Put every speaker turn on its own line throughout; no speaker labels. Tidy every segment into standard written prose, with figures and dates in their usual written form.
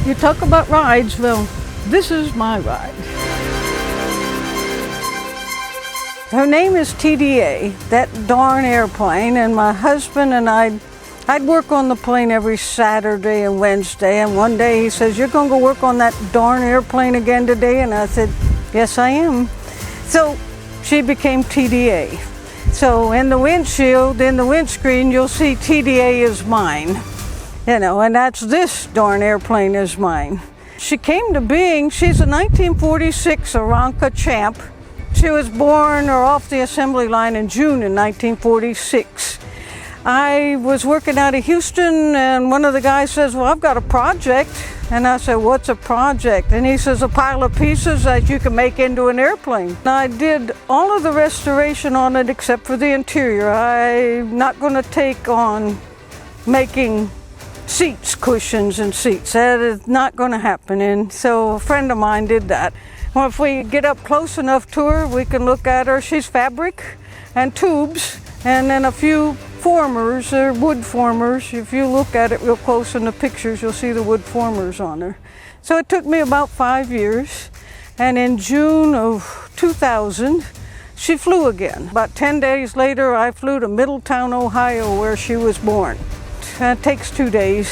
You talk about rides, well, this is my ride. Her name is TDA, that darn airplane, and my husband and I'd work on the plane every Saturday and Wednesday, and one day he says, "You're gonna go work on that darn airplane again today?" And I said, "Yes, I am." So she became TDA. So in the windshield, in the windscreen, you'll see TDA is mine. You know, and that's this darn airplane is mine. She came to being, she's a 1946 Aranca champ. She was born or off the assembly line in June in 1946. I was working out of Houston, and one of the guys says, "Well, I've got a project." And I said, "What's a project?" And he says, "A pile of pieces that you can make into an airplane." And I did all of the restoration on it except for the interior. I'm not going to take on making seats, cushions and seats. That is not going to happen. And so a friend of mine did that. Well, if we get up close enough to her, we can look at her. She's fabric and tubes, and then a few formers, or wood formers. If you look at it real close in the pictures, you'll see the wood formers on her. So it took me about 5 years, and in June of 2000, she flew again. About 10 days later, I flew to Middletown, Ohio, where she was born. It takes 2 days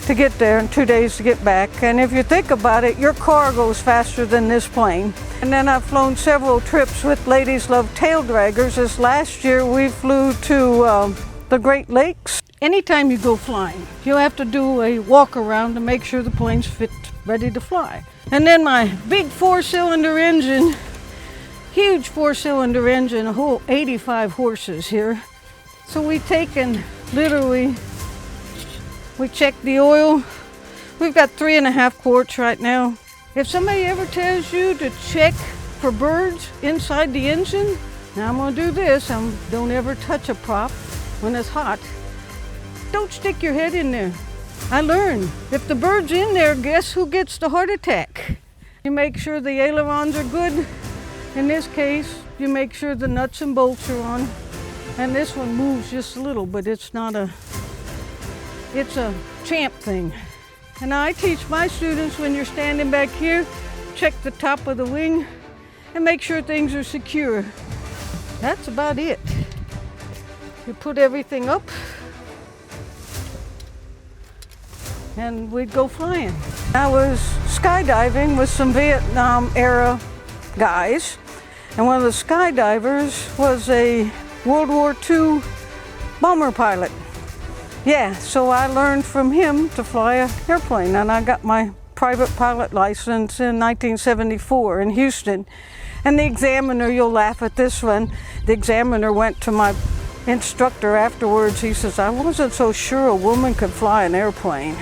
to get there and 2 days to get back. And if you think about it, your car goes faster than this plane. And then I've flown several trips with Ladies Love Tail Draggers. This last year we flew to the Great Lakes. Anytime you go flying, you have to do a walk around to make sure the plane's fit, ready to fly. And then my big 4-cylinder engine, huge 4-cylinder engine, a whole 85 horses here. So we take and literally, we check the oil. We've got 3.5 quarts right now. If somebody ever tells you to check for birds inside the engine, now I'm gonna do this. Don't ever touch a prop when it's hot. Don't stick your head in there. I learned, if the bird's in there, guess who gets the heart attack? You make sure the ailerons are good. In this case, you make sure the nuts and bolts are on. And this one moves just a little, but it's a champ thing. And I teach my students, when you're standing back here, check the top of the wing and make sure things are secure. That's about it. You put everything up and we'd go flying. I was skydiving with some Vietnam era guys, and one of the skydivers was a World War II bomber pilot. Yeah, so I learned from him to fly an airplane, and I got my private pilot license in 1974 in Houston. And the examiner, you'll laugh at this one, the examiner went to my instructor afterwards. He says, "I wasn't so sure a woman could fly an airplane."